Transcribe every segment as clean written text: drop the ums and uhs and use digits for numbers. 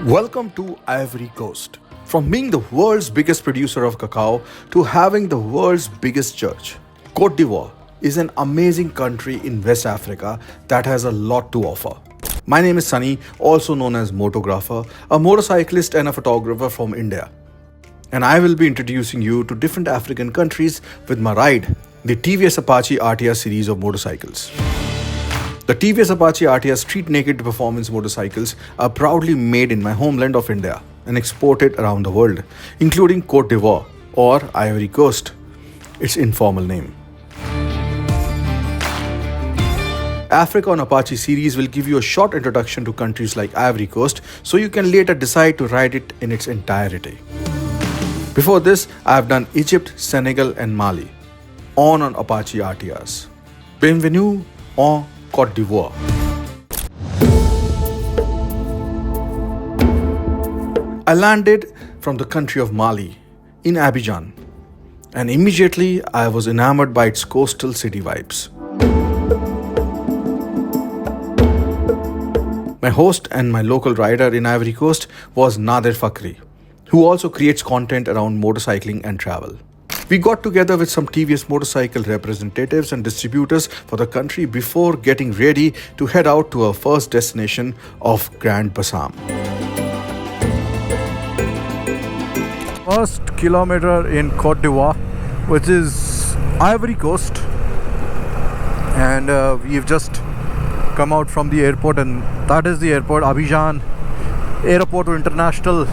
Welcome to Ivory Coast. From being the world's biggest producer of cacao to having the world's biggest church, Côte d'Ivoire is an amazing country in West Africa that has a lot to offer. My name is Sunny, also known as Motographer, a motorcyclist and a photographer from India. And I will be introducing you to different African countries with my ride, the TVS Apache RTR series of motorcycles. The TVS Apache RTR street naked performance motorcycles are proudly made in my homeland of India and exported around the world, including Côte d'Ivoire or Ivory Coast, its informal name. Africa on Apache series will give you a short introduction to countries like Ivory Coast so you can later decide to ride it in its entirety. Before this, I have done Egypt, Senegal and Mali on Apache RTRs. Bienvenue en Côte d'Ivoire. I landed from the country of Mali in Abidjan, and immediately I was enamored by its coastal city vibes. My host and my local rider in Ivory Coast was Nader Fakri, who also creates content around motorcycling and travel. We got together with some TVS motorcycle representatives and distributors for the country before getting ready to head out to our first destination of Grand Bassam. First kilometer in Côte d'Ivoire, which is Ivory Coast, and we've just come out from the airport, and that is the airport, Abidjan Airport International.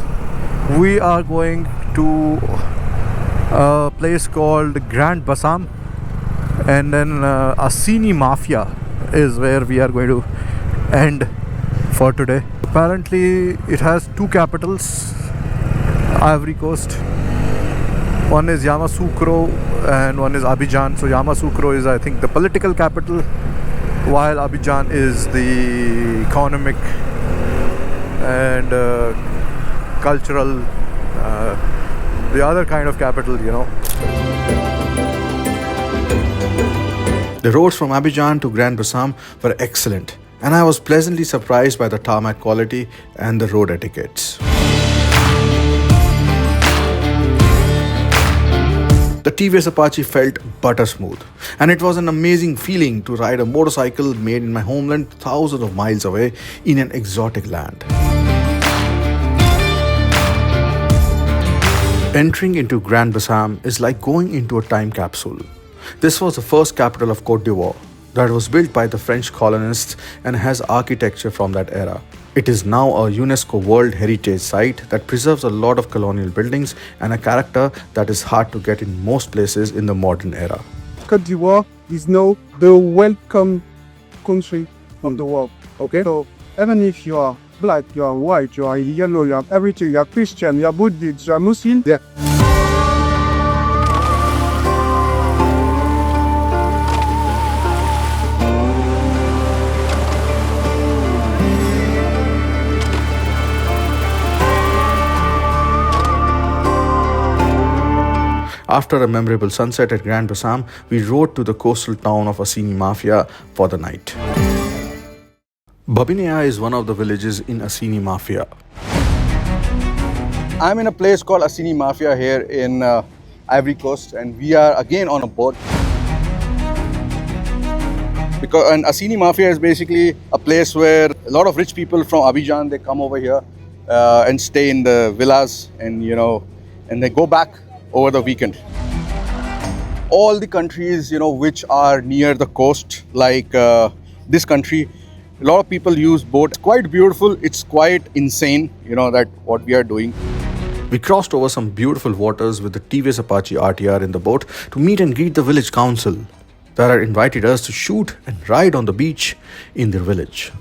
We are going to a place called Grand Bassam, and then Assini Mafia is where we are going to end for today. Apparently it has two capitals, Ivory Coast. One is Yamoussoukro and one is Abidjan. So Yamoussoukro is, I think, the political capital, while Abidjan is the economic and cultural, the other kind of capital, you know. The roads from Abidjan to Grand Bassam were excellent, and I was pleasantly surprised by the tarmac quality and the road etiquettes. The TVS Apache felt butter smooth, and it was an amazing feeling to ride a motorcycle made in my homeland thousands of miles away in an exotic land. Entering into Grand Bassam is like going into a time capsule. This was the first capital of Côte d'Ivoire that was built by the French colonists and has architecture from that era. It is now a UNESCO World Heritage Site that preserves a lot of colonial buildings and a character that is hard to get in most places in the modern era. Côte d'Ivoire is now the welcome country of the world. Okay? So even if you are black, you are white, you are yellow, you are everything, you are Christian, you are Buddhist, you are Muslim, yeah. After a memorable sunset at Grand Bassam, we rode to the coastal town of Assini Mafia for the night. Babinea is one of the villages in Assini Mafia. I'm in a place called Assini Mafia here in Ivory Coast, and we are again on a boat. And Assini Mafia is basically a place where a lot of rich people from Abidjan, they come over here and stay in the villas, and and they go back over the weekend. All the countries which are near the coast, like this country, a lot of people use boats. It's quite beautiful. It's quite insane, that what we are doing. We crossed over some beautiful waters with the TVS Apache RTR in the boat to meet and greet the village council that had invited us to shoot and ride on the beach in their village,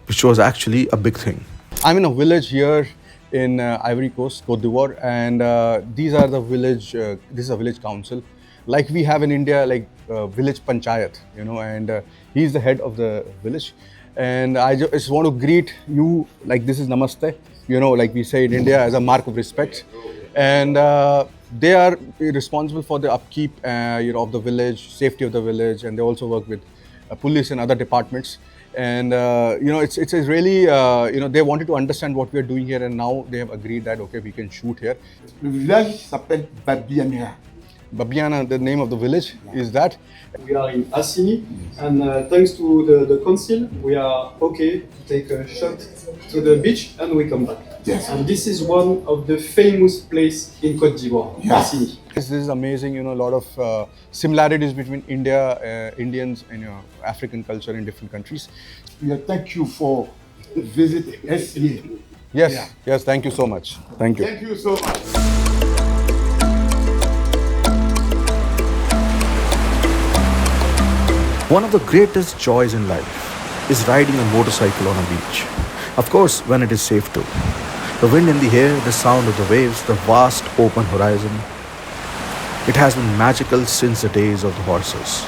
which was actually a big thing. I'm in a village here in Ivory Coast, Côte d'Ivoire, and these are the village. This is a village council, like we have in India, like village panchayat, and he's the head of the village. And I just want to greet you like this is namaste, like we say in India, as a mark of respect. And they are responsible for the upkeep, of the village, safety of the village, and they also work with police and other departments. And it's a really they wanted to understand what we are doing here, and now they have agreed that okay, we can shoot here. Le village s'appelle Babiania. Babiana, the name of the village, is that. We are in Assini, and thanks to the council, we are okay to take a shot to the beach and we come back. Yes. And this is one of the famous places in Côte d'Ivoire, Yes. Assini. This is amazing, a lot of similarities between India, Indians, and African culture in different countries. We thank you for visiting us here. Yes, thank you so much. Thank you. Thank you so much. One of the greatest joys in life is riding a motorcycle on a beach. Of course, when it is safe to. The wind in the air, the sound of the waves, the vast open horizon. It has been magical since the days of the horses.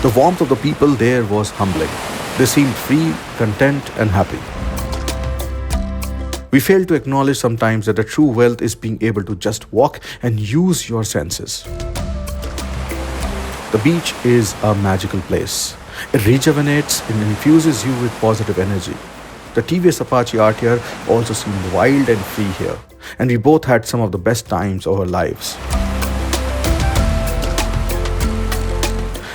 The warmth of the people there was humbling. They seemed free, content, and happy. We fail to acknowledge sometimes that the true wealth is being able to just walk and use your senses. The beach is a magical place. It rejuvenates and infuses you with positive energy. The TVS Apache RTR also seemed wild and free here, and we both had some of the best times of our lives.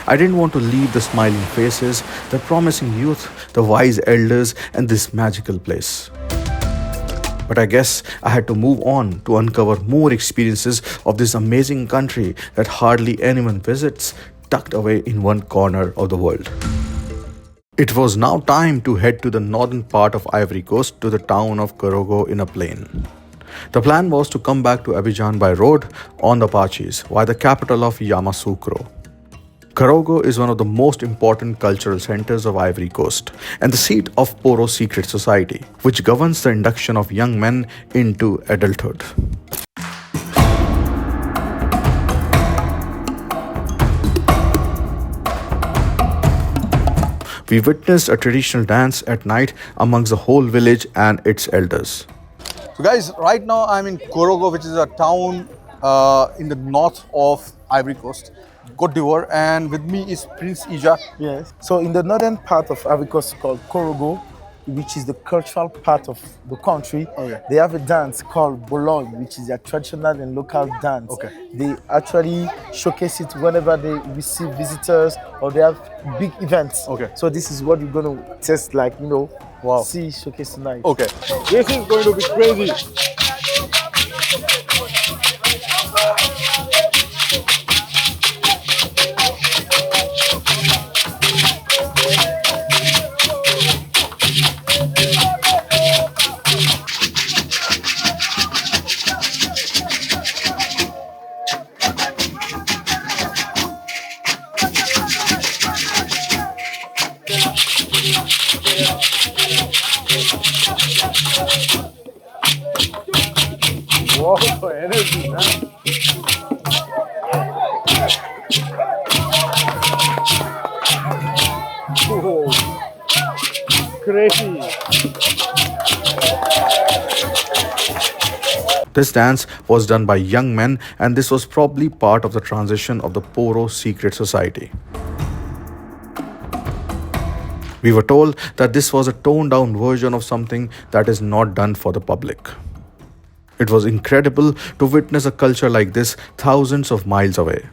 I didn't want to leave the smiling faces, the promising youth, the wise elders, and this magical place. But I guess I had to move on to uncover more experiences of this amazing country that hardly anyone visits, tucked away in one corner of the world. It was now time to head to the northern part of Ivory Coast to the town of Korogo in a plane. The plan was to come back to Abidjan by road on the Apaches via the capital of Yamoussoukro. Korogo is one of the most important cultural centers of Ivory Coast and the seat of Poro Secret Society, which governs the induction of young men into adulthood. We witnessed a traditional dance at night amongst the whole village and its elders. So guys, right now I'm in Korogo, which is a town in the north of Ivory Coast, Côte d'Ivoire, and with me is Prince Ija. Yes. So in the northern part of Ivory Coast called Korogo, which is the cultural part of the country, they have a dance called Bolog, which is their traditional and local dance. Okay. They actually showcase it whenever they receive visitors or they have big events. Okay. So this is what you're going to test, like, Wow. see showcase tonight. Okay. This is going to be crazy. Whoa, energy, man. Whoa. Crazy. This dance was done by young men, and this was probably part of the transition of the Poro Secret Society. We were told that this was a toned-down version of something that is not done for the public. It was incredible to witness a culture like this thousands of miles away.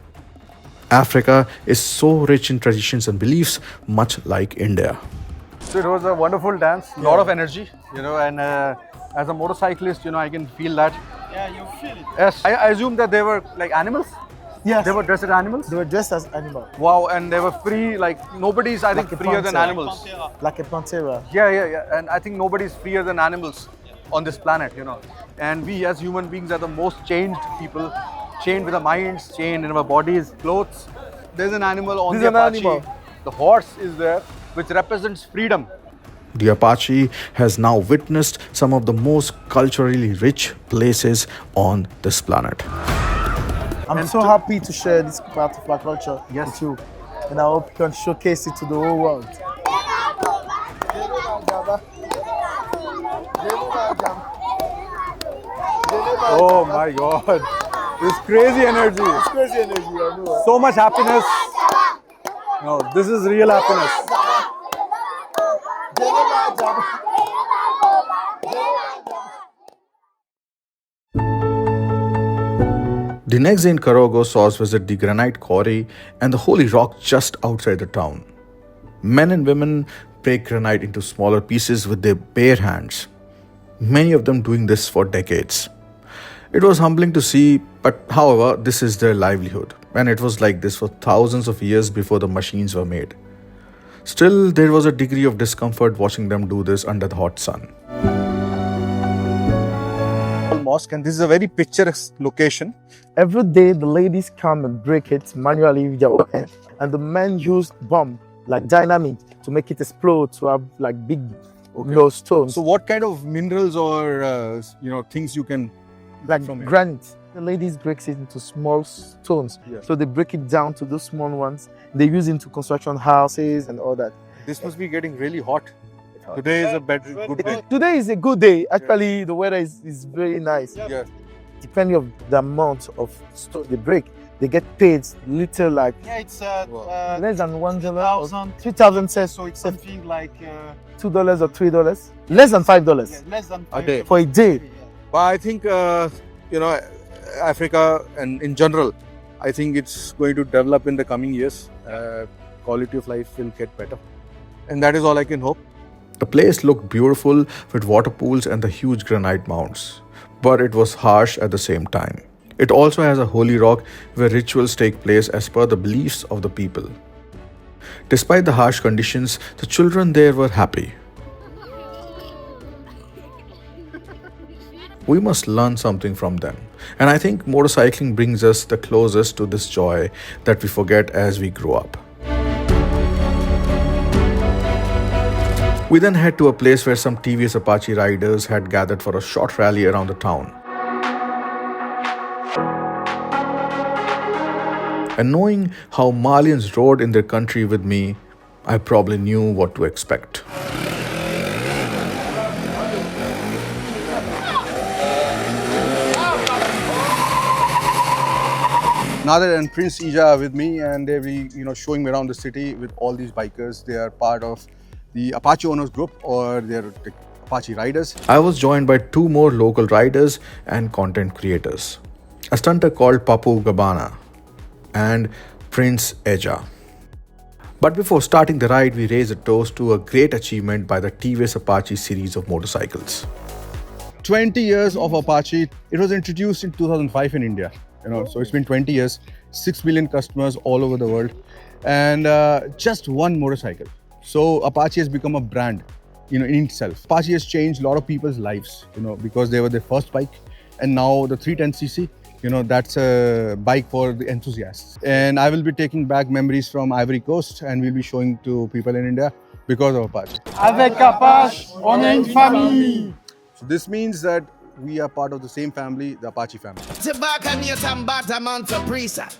Africa is so rich in traditions and beliefs, much like India. So it was a wonderful dance, a lot of energy, and as a motorcyclist, I can feel that. Yeah, you feel it. Yes, I assume that they were like animals? Yes. They were dressed as animals? They were dressed as animals. Wow, and they were free, like nobody's, I think, Like a freer than panther. animals. Like a pantera. Yeah, and I think nobody's freer than animals on this planet, And we as human beings are the most chained people, chained with our minds, chained in our bodies, clothes. There's an animal on the Apache. The horse is there, which represents freedom. The Apache has now witnessed some of the most culturally rich places on this planet. I'm so happy to share this part of my culture Yes. with you. And I hope you can showcase it to the whole world. Oh my God. This crazy energy. It's crazy energy, I know. So much happiness. No, this is real happiness. The next day in Korogo saw us visit the granite quarry and the holy rock just outside the town. Men and women break granite into smaller pieces with their bare hands, many of them doing this for decades. It was humbling to see, but however, this is their livelihood, and it was like this for thousands of years before the machines were made. Still, there was a degree of discomfort watching them do this under the hot sun. Mosque, and this is a very picturesque location. Every day, the ladies come and break it manually with their own hands, and the men use bomb like dynamite to make it explode to have like big stones. So, what kind of minerals or things you can Like from it? granite. The ladies breaks it into small stones. Yes. So they break it down to those small ones. They use it to construction houses and all that. This must be getting really hot. Today is a good day. Today is a good day. Actually, the weather is very nice. Yeah. Depending on the amount of stone they break, they get paid little, like Yeah, it's less than $1, 1,000. 3,000 cents, So it's something like $2 or $3, less than $5 less than A day. for a day. But I think, Africa and in general, I think it's going to develop in the coming years. Quality of life will get better. And that is all I can hope. The place looked beautiful with water pools and the huge granite mounds, but it was harsh at the same time. It also has a holy rock where rituals take place as per the beliefs of the people. Despite the harsh conditions, the children there were happy. We must learn something from them. And I think motorcycling brings us the closest to this joy that we forget as we grow up. We then head to a place where some TVS Apache riders had gathered for a short rally around the town. And knowing how Malians rode in their country with me, I probably knew what to expect. Nader and Prince Ija are with me, and they'll be, showing me around the city with all these bikers. They are part of the Apache Owners Group, or they're the Apache riders. I was joined by two more local riders and content creators. A stunter called Papu Gabana and Prince Eja. But before starting the ride, we raised a toast to a great achievement by the TVS Apache series of motorcycles. 20 years of Apache. It was introduced in 2005 in India. So it's been 20 years, 6 million customers all over the world, and just one motorcycle. So Apache has become a brand, in itself. Apache has changed a lot of people's lives, because they were their first bike, and now the 310cc, that's a bike for the enthusiasts. And I will be taking back memories from Ivory Coast, and we'll be showing to people in India because of Apache. Avec Apache, on est une famille. So this means that we are part of the same family, the Apache family.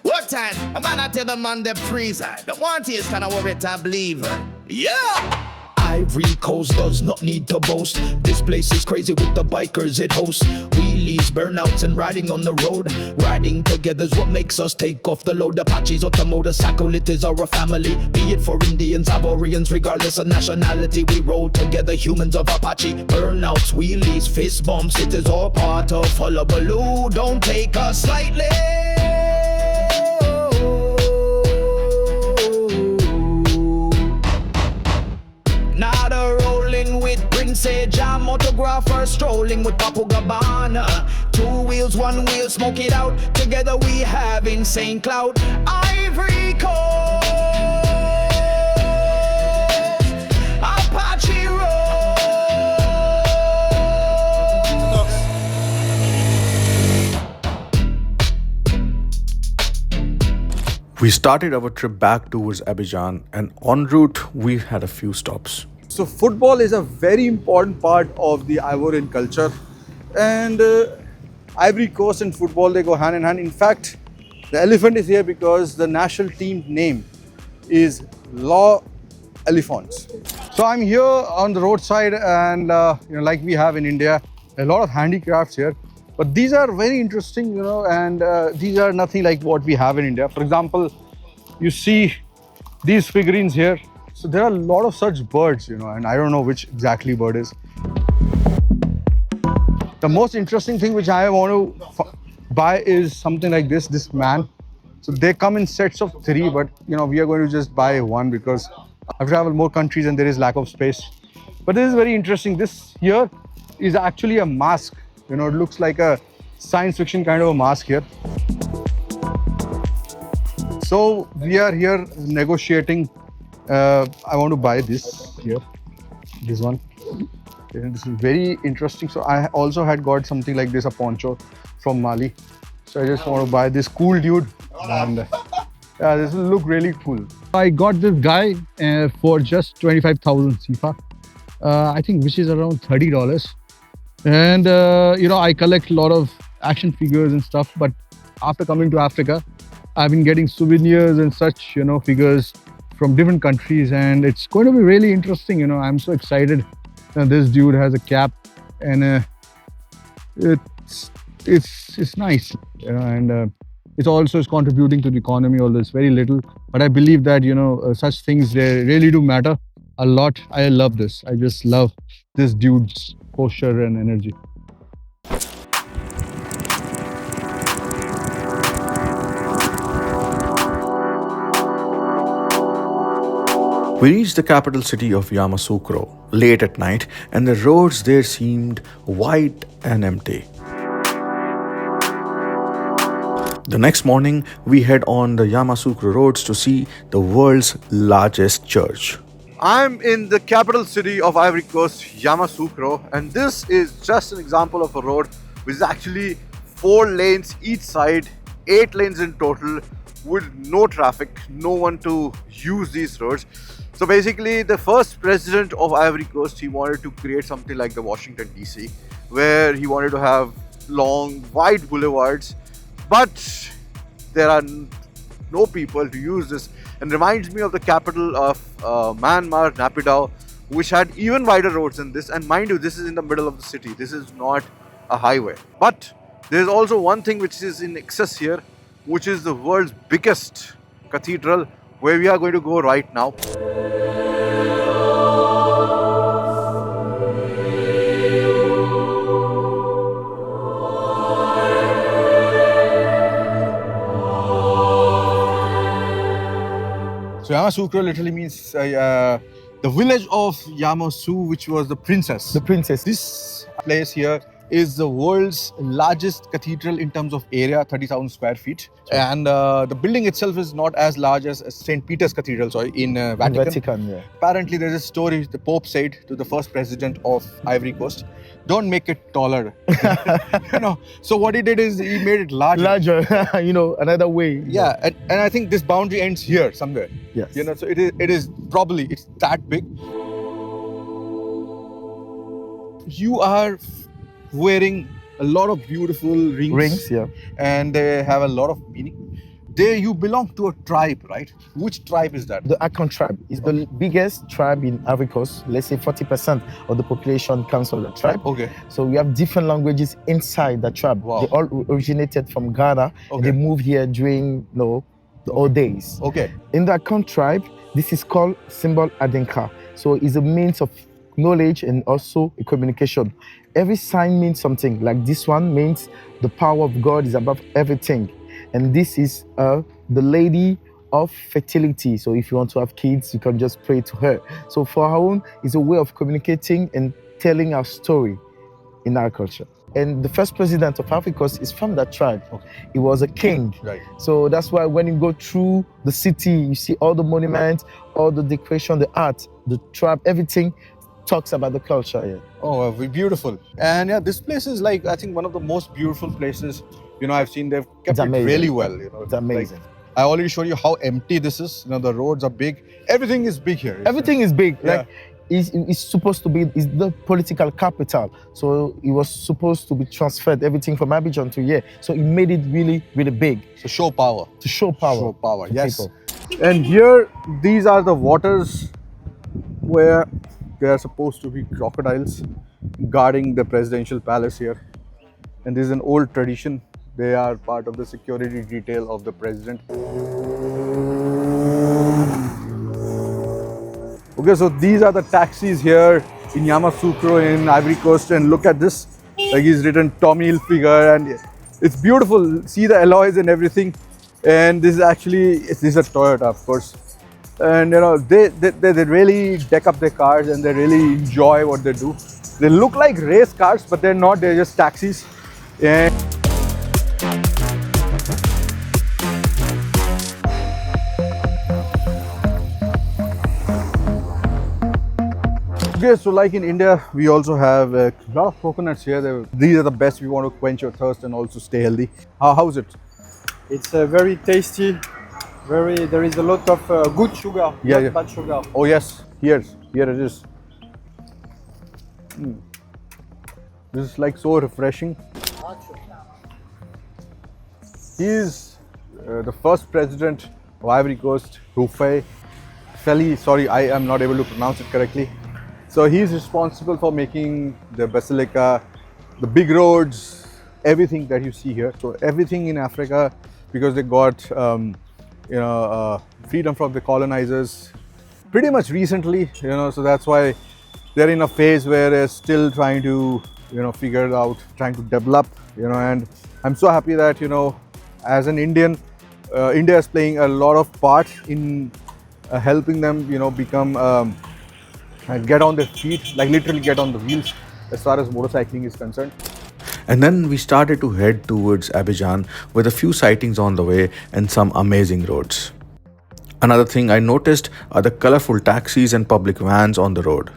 What time? I'm gonna tell them on the freezer. The one is kind of worry to believe. Yeah! Ivory Coast does not need to boast. This place is crazy with the bikers it hosts. Wheelies, burnouts, and riding on the road. Riding together's what makes us take off the load. Apaches or the motorcycle, it is our family. Be it for Indians, Ivorians, regardless of nationality. We roll together, humans of Apache. Burnouts, wheelies, fist bumps, it is all part of Hullabaloo. Don't take us lightly. Say jam photographer strolling with Papu Gabana. 2 wheels, 1 wheel, smoke it out. Together we have insane clout. Ivory Coast, Apache road. We started our trip back towards Abidjan, and en route we had a few stops. So football is a very important part of the Ivorian culture, and Ivory Coast and football, they go hand in hand. In fact, the elephant is here because the national team name is Law Elephants. So I'm here on the roadside, and like we have in India, a lot of handicrafts here. But these are very interesting, and these are nothing like what we have in India. For example, you see these figurines here. So there are a lot of such birds, and I don't know which exactly bird is. The most interesting thing which I want to buy is something like this man. So they come in sets of 3, but we are going to just buy one because I've traveled more countries and there is lack of space. But this is very interesting. This here is actually a mask. It looks like a science fiction kind of a mask here. So we are here negotiating. I want to buy this here, this one. And this is very interesting. So I also had got something like this, a poncho from Mali. So I just want to buy this cool dude, and yeah, this will look really cool. I got this guy for just 25,000 CFA, I think, which is around $30. And I collect a lot of action figures and stuff. But after coming to Africa, I've been getting souvenirs and such, figures from different countries, and it's going to be really interesting. I'm so excited. This dude has a cap, and it's nice, and it also is contributing to the economy. Although it's very little, but I believe that such things, they really do matter a lot. I love this. I just love this dude's posture and energy. We reached the capital city of Yamoussoukro late at night, and the roads there seemed white and empty. The next morning, we head on the Yamoussoukro roads to see the world's largest church. I'm in the capital city of Ivory Coast, Yamoussoukro, and this is just an example of a road which is actually 4 lanes each side, 8 lanes in total, with no traffic, no one to use these roads. So basically, the first president of Ivory Coast, he wanted to create something like the Washington DC, where he wanted to have long, wide boulevards, but there are no people to use this, and reminds me of the capital of Myanmar, Naypyidaw, which had even wider roads than this. And mind you, this is in the middle of the city. This is not a highway. But there's also one thing which is in excess here, which is the world's biggest cathedral, where we are going to go right now. So Yamoussoukro literally means the village of Yamoussoukro, which was the princess. The princess. This place here is the world's largest cathedral in terms of area, 30,000 square feet. Sure. And the building itself is not as large as St. Peter's Cathedral, in Vatican. Vatican, yeah. Apparently, there's a story the Pope said to the first president of Ivory Coast, don't make it taller. So what he did is he made it larger. Larger, another way. Yeah, and I think this boundary ends here somewhere. Yes. So it is probably, it's that big. You are wearing a lot of beautiful rings. Rings, yeah. And they have a lot of meaning. There you belong to a tribe, right? Which tribe is that? The Akan tribe is the biggest tribe in Ivory Coast. Let's say 40% of the population comes from the tribe. Okay. So we have different languages inside the tribe. Wow. They all originated from Ghana. Okay. And they moved here during the old days. Okay. In the Akan tribe, this is called symbol Adenka. So it's a means of knowledge and also a communication. Every sign means something. Like this one means the power of God is above everything. And this is the lady of fertility. So if you want to have kids, you can just pray to her. So for our own, it's a way of communicating and telling our story in our culture. And the first president of Ivory Coast is from that tribe. Okay. He was a king. Right. So that's why when you go through the city, you see all the monuments, all the decoration, the art, the tribe, everything talks about the culture here. Oh, beautiful. And yeah, this place is like, I think, one of the most beautiful places, I've seen. They've kept it really well. It's amazing. Like, I already showed you how empty this is. The roads are big. Everything is big here. Everything is big. Yeah. Like, it's supposed to be, it's the political capital. So it was supposed to be transferred, everything from Abidjan to here. So it made it really, really big. To show power. To show power. Show power, to yes. people. And here, these are the waters where there are supposed to be crocodiles guarding the presidential palace here. And this is an old tradition. They are part of the security detail of the president. Okay, so these are the taxis here in Yamoussoukro in Ivory Coast, and look at this. Like he's written Tommy Hilfiger, and it's beautiful. See the alloys and everything. And this is a Toyota, of course. And you know, they really deck up their cars and they really enjoy what they do. They look like race cars, but they're not. They're just taxis. And okay, so like in India, we also have a lot of coconuts here. These are the best if you want to quench your thirst and also stay healthy. How's it? It's very tasty. There is a lot of good sugar, not bad sugar. Oh yes, here it is. This is like so refreshing. He is the first president of Ivory Coast, Rufai. Sorry, I am not able to pronounce it correctly. So he's responsible for making the basilica, the big roads, everything that you see here. So everything in Africa, because they got freedom from the colonizers pretty much recently, so that's why they're in a phase where they're still trying to figure it out, trying to develop, and I'm so happy that as an Indian, India is playing a lot of part in helping them become get on their feet, like literally get on the wheels as far as motorcycling is concerned. And then we started to head towards Abidjan with a few sightings on the way and some amazing roads. Another thing I noticed are the colorful taxis and public vans on the road.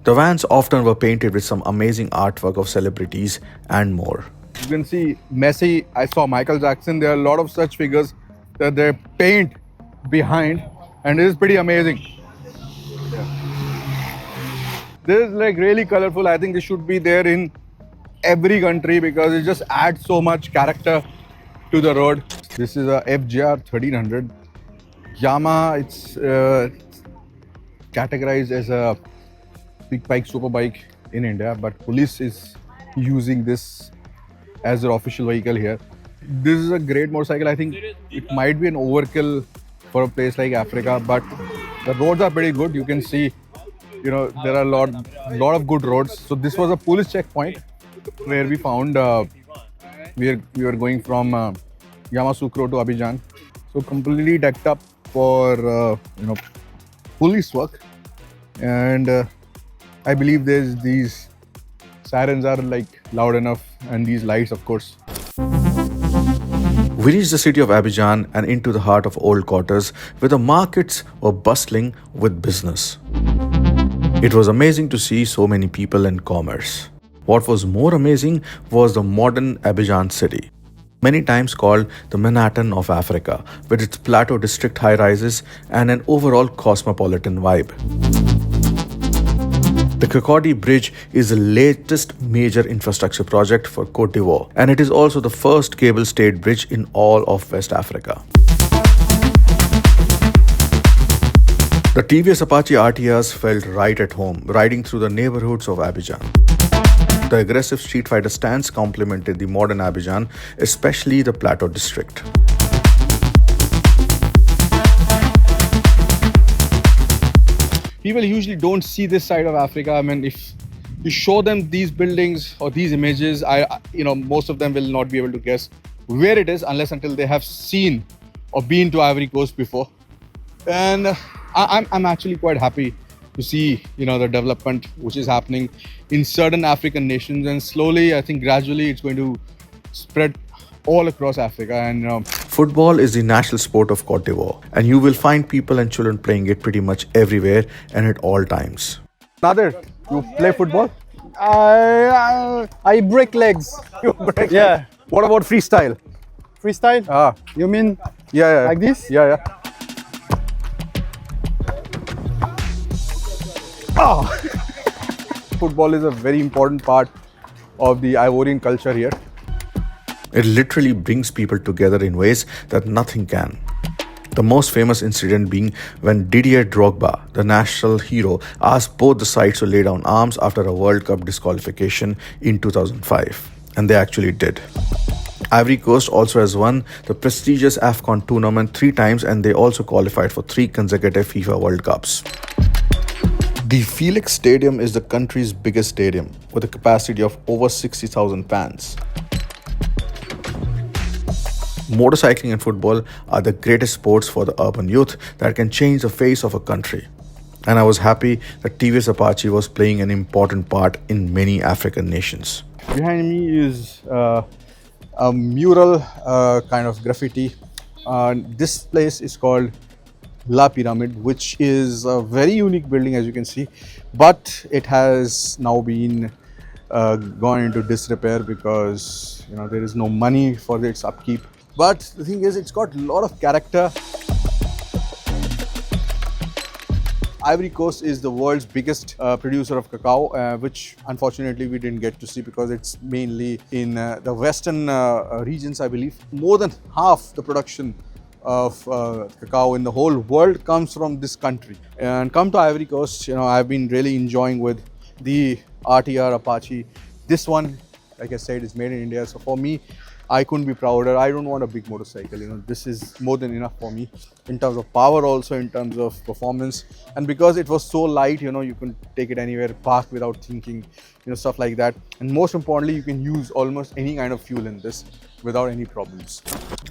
The vans often were painted with some amazing artwork of celebrities and more. You can see Messi, I saw Michael Jackson, there are a lot of such figures that they paint behind, and it is pretty amazing. This is like really colorful. I think this should be there in every country because it just adds so much character to the road. This is a FJR 1300. Yamaha, it's categorized as a big bike, super bike in India, but police is using this as their official vehicle here. This is a great motorcycle. I think it might be an overkill for a place like Africa, but the roads are pretty good. You can see, there are a lot of good roads. So this was a police checkpoint where we found we were going from Yamoussoukro to Abidjan. So completely decked up for police work, and I believe these sirens are like loud enough, and these lights, of course. We reached the city of Abidjan and into the heart of old quarters where the markets were bustling with business. It was amazing to see so many people and commerce. What was more amazing was the modern Abidjan city, many times called the Manhattan of Africa, with its plateau district high-rises and an overall cosmopolitan vibe. The Cocody Bridge is the latest major infrastructure project for Côte d'Ivoire, and it is also the first cable-stayed bridge in all of West Africa. The TVS Apache RTRs felt right at home, riding through the neighborhoods of Abidjan. The aggressive street fighter stance complemented the modern Abidjan, especially the Plateau district. People usually don't see this side of Africa. I mean, if you show them these buildings or these images, most of them will not be able to guess where it is unless until they have seen or been to Ivory Coast before. And I'm actually quite happy to see, the development which is happening in certain African nations, and slowly, I think gradually it's going to spread all across Africa. And football is the national sport of Côte d'Ivoire, and you will find people and children playing it pretty much everywhere and at all times. Nader, you play football? I break legs. You break Yeah. legs. What about freestyle? Freestyle? You mean Yeah. like this? Yeah. Oh. Football is a very important part of the Ivorian culture here. It literally brings people together in ways that nothing can. The most famous incident being when Didier Drogba, the national hero, asked both the sides to lay down arms after a World Cup disqualification in 2005. And they actually did. Ivory Coast also has won the prestigious AFCON tournament 3 times, and they also qualified for 3 consecutive FIFA World Cups. The Felix Stadium is the country's biggest stadium with a capacity of over 60,000 fans. Motorcycling and football are the greatest sports for the urban youth that can change the face of a country. And I was happy that TVS Apache was playing an important part in many African nations. Behind me is a mural kind of graffiti. This place is called La Pyramid, which is a very unique building, as you can see, but it has now been gone into disrepair because there is no money for its upkeep. But the thing is, it's got a lot of character. Ivory Coast is the world's biggest producer of cacao, which unfortunately we didn't get to see because it's mainly in the western regions, I believe. More than half the production of cacao in the whole world comes from this country. And come to Ivory Coast, I've been really enjoying with the RTR Apache. This one, like I said, is made in India. So for me, I couldn't be prouder. I don't want a big motorcycle. This is more than enough for me in terms of power, also in terms of performance. And because it was so light, you can take it anywhere, park without thinking, stuff like that. And most importantly, you can use almost any kind of fuel in this without any problems.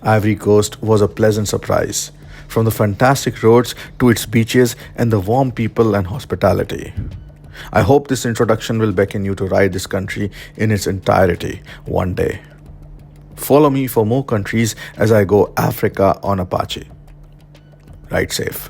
Ivory Coast was a pleasant surprise, from the fantastic roads to its beaches and the warm people and hospitality. I hope this introduction will beckon you to ride this country in its entirety one day. Follow me for more countries as I go Africa on Apache. Ride safe.